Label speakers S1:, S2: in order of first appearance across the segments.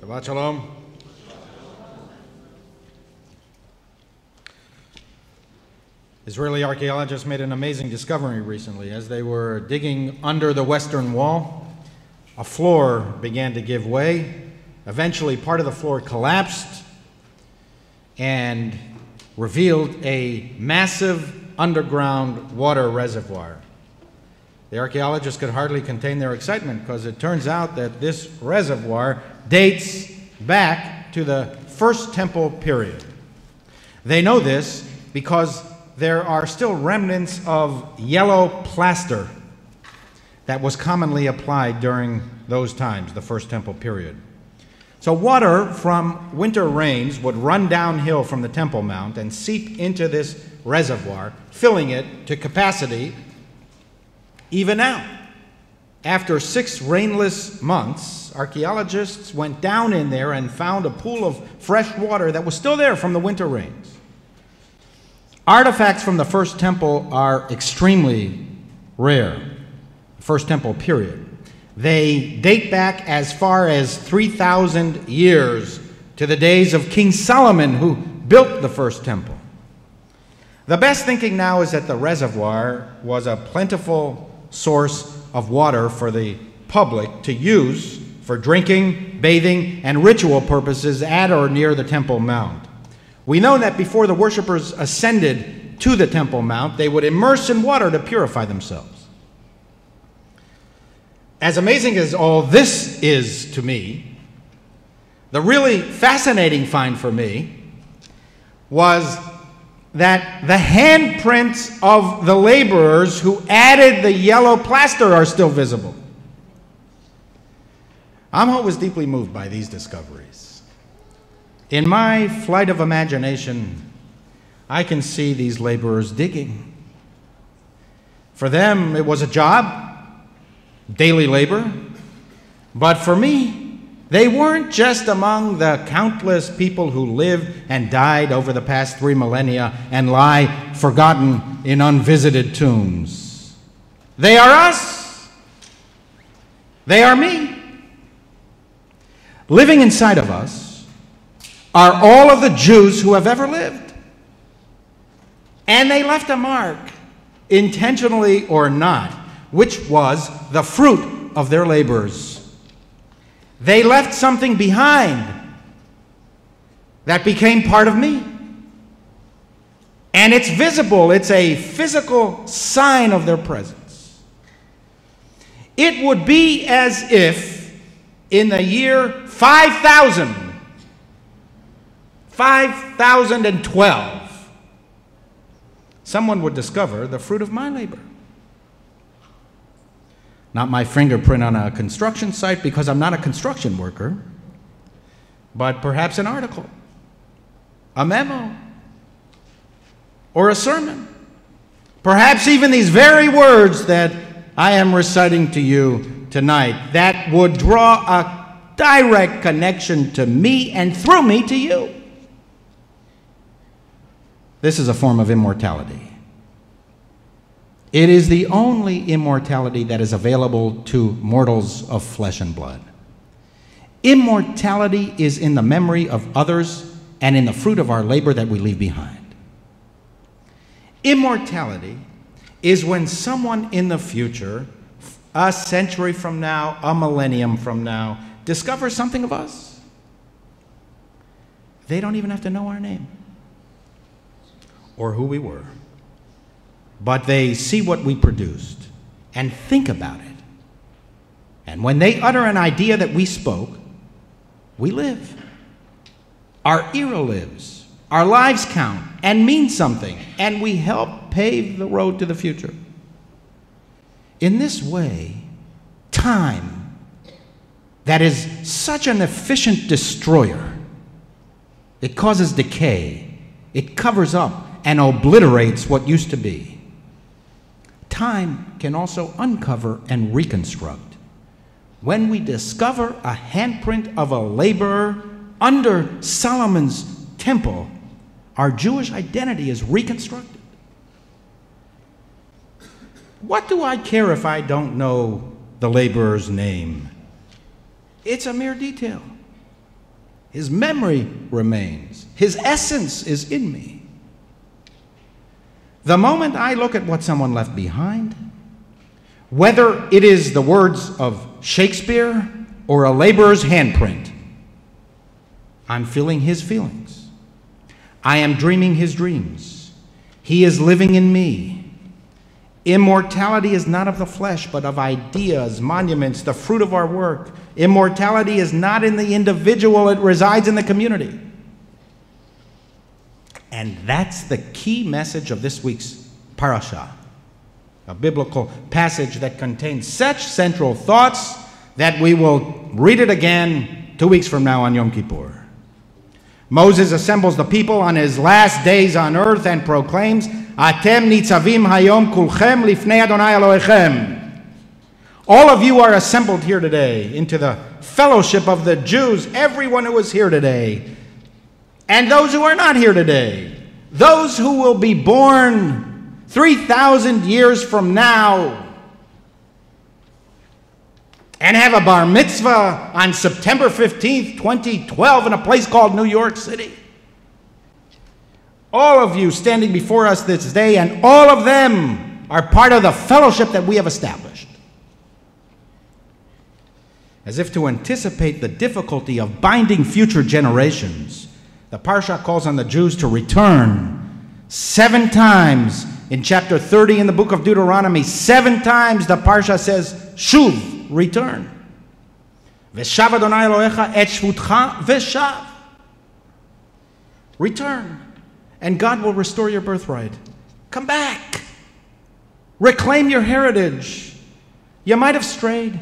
S1: Shabbat Shalom. Israeli archaeologists made an amazing discovery recently. As they were digging under the Western Wall, a floor began to give way. Eventually, part of the floor collapsed and revealed a massive underground water reservoir. The archaeologists could hardly contain their excitement because it turns out that this reservoir dates back to the First Temple period. They know this because there are still remnants of yellow plaster that was commonly applied during those times, the First Temple period. So water from winter rains would run downhill from the Temple Mount and seep into this reservoir, filling it to capacity. Even now, after 6 rainless months, archaeologists went down in there and found a pool of fresh water that was still there from the winter rains. Artifacts from the First Temple are extremely rare, First Temple period. They date back as far as 3,000 years to the days of King Solomon, who built the First Temple. The best thinking now is that the reservoir was a plentiful source of water for the public to use for drinking, bathing, and ritual purposes at or near the Temple Mount. We know that before the worshipers ascended to the Temple Mount, they would immerse in water to purify themselves. As amazing as all this is to me, the really fascinating find for me was that the handprints of the laborers who added the yellow plaster are still visible. I'm always deeply moved by these discoveries. In my flight of imagination, I can see these laborers digging. For them, it was a job, daily labor. But for me, they weren't just among the countless people who lived and died over the past 3 millennia and lie forgotten in unvisited tombs. They are us. They are me. Living inside of us are all of the Jews who have ever lived. And they left a mark, intentionally or not, which was the fruit of their labors. They left something behind that became part of me. And it's visible, it's a physical sign of their presence. It would be as if in the year 5012, someone would discover the fruit of my labor. Not my fingerprint on a construction site because I'm not a construction worker, but perhaps an article, a memo, or a sermon. Perhaps even these very words that I am reciting to you tonight that would draw a direct connection to me and through me to you. This is a form of immortality. It is the only immortality that is available to mortals of flesh and blood. Immortality is in the memory of others and in the fruit of our labor that we leave behind. Immortality is when someone in the future, a century from now, a millennium from now, discovers something of us. They don't even have to know our name or who we were. But they see what we produced and think about it. And when they utter an idea that we spoke, we live. Our era lives. Our lives count and mean something, and we help pave the road to the future. In this way, time, that is such an efficient destroyer, it causes decay, it covers up and obliterates what used to be. Time can also uncover and reconstruct. When we discover a handprint of a laborer under Solomon's temple, our Jewish identity is reconstructed. What do I care if I don't know the laborer's name? It's a mere detail. His memory remains. His essence is in me. The moment I look at what someone left behind, whether it is the words of Shakespeare or a laborer's handprint, I'm feeling his feelings. I am dreaming his dreams. He is living in me. Immortality is not of the flesh, but of ideas, monuments, the fruit of our work. Immortality is not in the individual, it resides in the community. And that's the key message of this week's parasha, a biblical passage that contains such central thoughts that we will read it again 2 weeks from now on Yom Kippur. Moses assembles the people on his last days on earth and proclaims, Atem nitzavim hayom kulchem lifnei Adonai Elohechem. All of you are assembled here today into the fellowship of the Jews, everyone who is here today, and those who are not here today, those who will be born 3,000 years from now and have a bar mitzvah on September 15th, 2012 in a place called New York City. All of you standing before us this day, and all of them are part of the fellowship that we have established. As if to anticipate the difficulty of binding future generations, the parsha calls on the Jews to return 7 times. In chapter 30 in the book of Deuteronomy, 7 times the parsha says, Shuv, return. Veshav Adonai Elohecha et shvutcha veshav. Return, and God will restore your birthright. Come back. Reclaim your heritage. You might have strayed.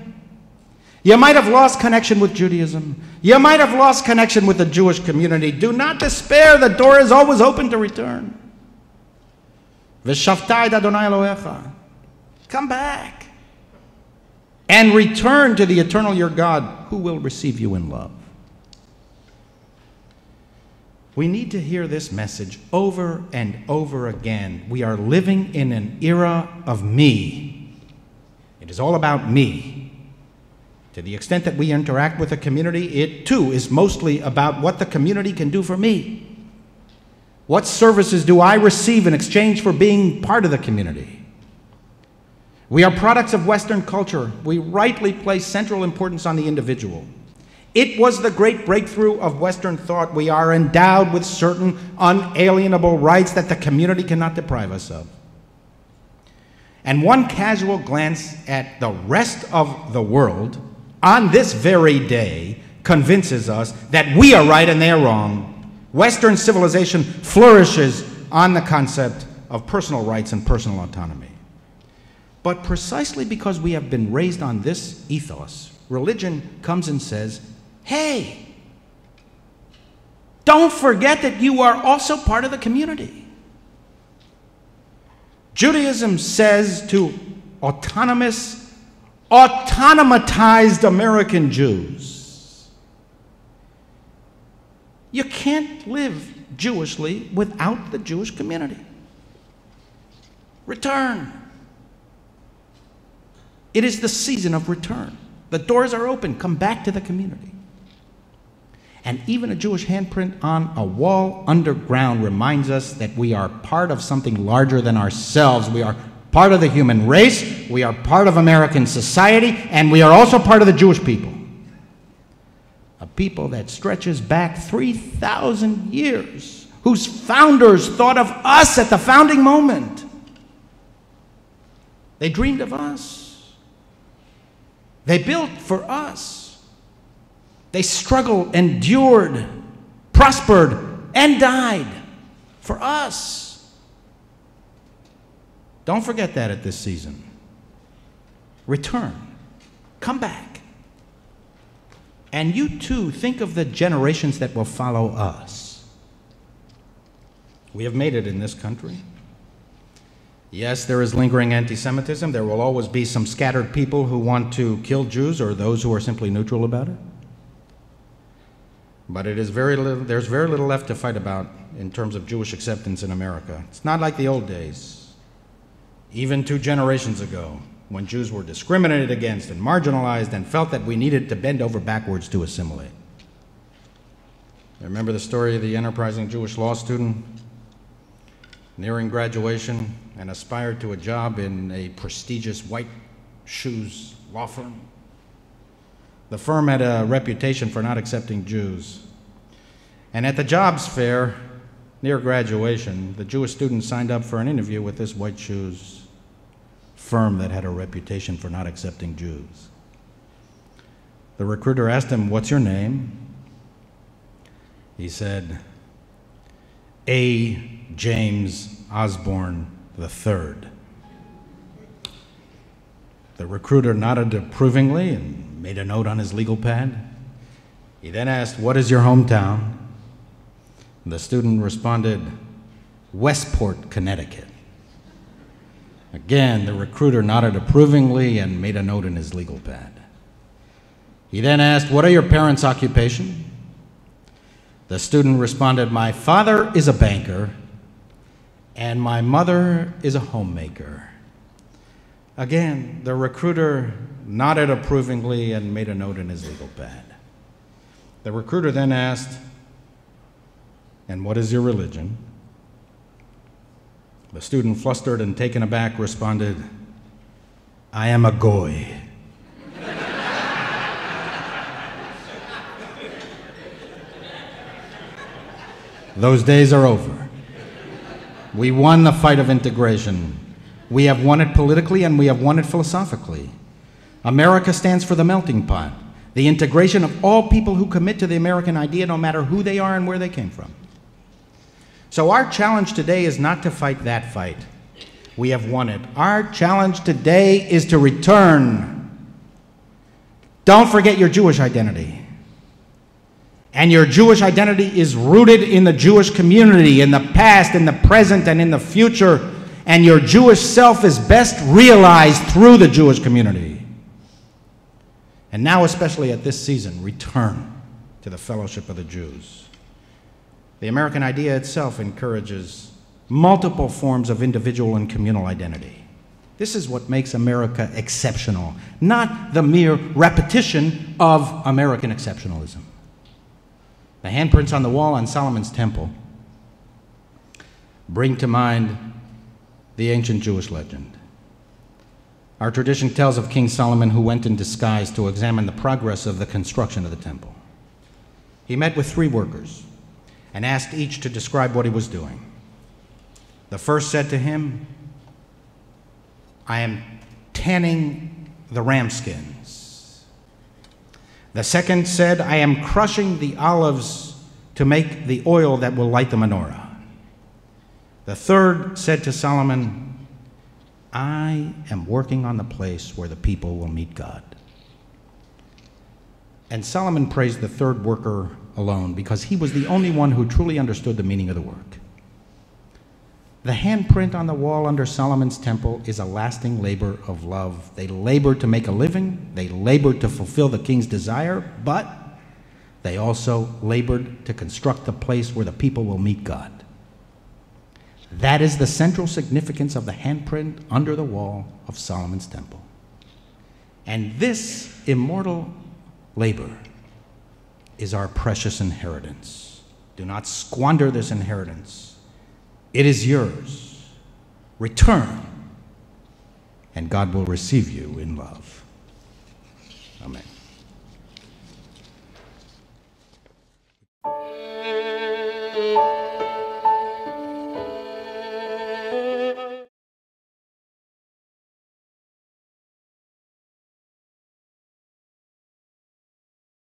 S1: You might have lost connection with Judaism. You might have lost connection with the Jewish community. Do not despair. The door is always open to return. Veshavta et Adonai Elohecha. Come back. And return to the eternal your God, who will receive you in love. We need to hear this message over and over again. We are living in an era of me. It is all about me. To the extent that we interact with the community, it too is mostly about what the community can do for me. What services do I receive in exchange for being part of the community? We are products of Western culture. We rightly place central importance on the individual. It was the great breakthrough of Western thought. We are endowed with certain unalienable rights that the community cannot deprive us of. And one casual glance at the rest of the world on this very day convinces us that we are right and they are wrong. Western civilization flourishes on the concept of personal rights and personal autonomy. But precisely because we have been raised on this ethos, religion comes and says, hey, don't forget that you are also part of the community. Judaism says to autonomatized American Jews, you can't live Jewishly without the Jewish community. Return. It is the season of return. The doors are open. Come back to the community. And even a Jewish handprint on a wall underground reminds us that we are part of something larger than ourselves. We are part of the human race. We are part of American society. And we are also part of the Jewish people. A people that stretches back 3,000 years, whose founders thought of us at the founding moment. They dreamed of us. They built for us. They struggled, endured, prospered, and died for us. Don't forget that at this season. Return. Come back. And you too think of the generations that will follow us. We have made it in this country. Yes, there is lingering anti-Semitism. There will always be some scattered people who want to kill Jews or those who are simply neutral about it. But there's very little left to fight about in terms of Jewish acceptance in America. It's not like the old days. Even 2 generations ago, when Jews were discriminated against and marginalized and felt that we needed to bend over backwards to assimilate. Remember the story of the enterprising Jewish law student nearing graduation and aspired to a job in a prestigious white shoes law firm. The firm had a reputation for not accepting Jews. And at the jobs fair near graduation, the Jewish student signed up for an interview with this white shoes firm that had a reputation for not accepting Jews. The recruiter asked him, "What's your name?" He said, A. James Osborne III. The recruiter nodded approvingly and made a note on his legal pad. He then asked, "What is your hometown?" The student responded, "Westport, Connecticut." Again, the recruiter nodded approvingly and made a note in his legal pad. He then asked, "What are your parents' occupation?" The student responded, "My father is a banker, and my mother is a homemaker." Again, the recruiter nodded approvingly and made a note in his legal pad. The recruiter then asked, "And what is your religion?" The student, flustered and taken aback, responded, "I am a goy." Those days are over. We won the fight of integration. We have won it politically and we have won it philosophically. America stands for the melting pot, the integration of all people who commit to the American idea, no matter who they are and where they came from. So our challenge today is not to fight that fight. We have won it. Our challenge today is to return. Don't forget your Jewish identity. And your Jewish identity is rooted in the Jewish community, in the past, in the present, and in the future. And your Jewish self is best realized through the Jewish community. And now, especially at this season, return to the fellowship of the Jews. The American idea itself encourages multiple forms of individual and communal identity. This is what makes America exceptional, not the mere repetition of American exceptionalism. The handprints on the wall on Solomon's temple bring to mind the ancient Jewish legend. Our tradition tells of King Solomon, who went in disguise to examine the progress of the construction of the temple. He met with 3 workers and asked each to describe what he was doing. The first said to him, "I am tanning the ram skins." The second said, "I am crushing the olives to make the oil that will light the menorah." The third said to Solomon, "I am working on the place where the people will meet God." And Solomon praised the third worker alone because he was the only one who truly understood the meaning of the work. The handprint on the wall under Solomon's temple is a lasting labor of love. They labored to make a living, they labored to fulfill the king's desire, but they also labored to construct the place where the people will meet God. That is the central significance of the handprint under the wall of Solomon's temple. And this immortal labor is our precious inheritance. Do not squander this inheritance. It is yours. Return, and God will receive you in love. Amen.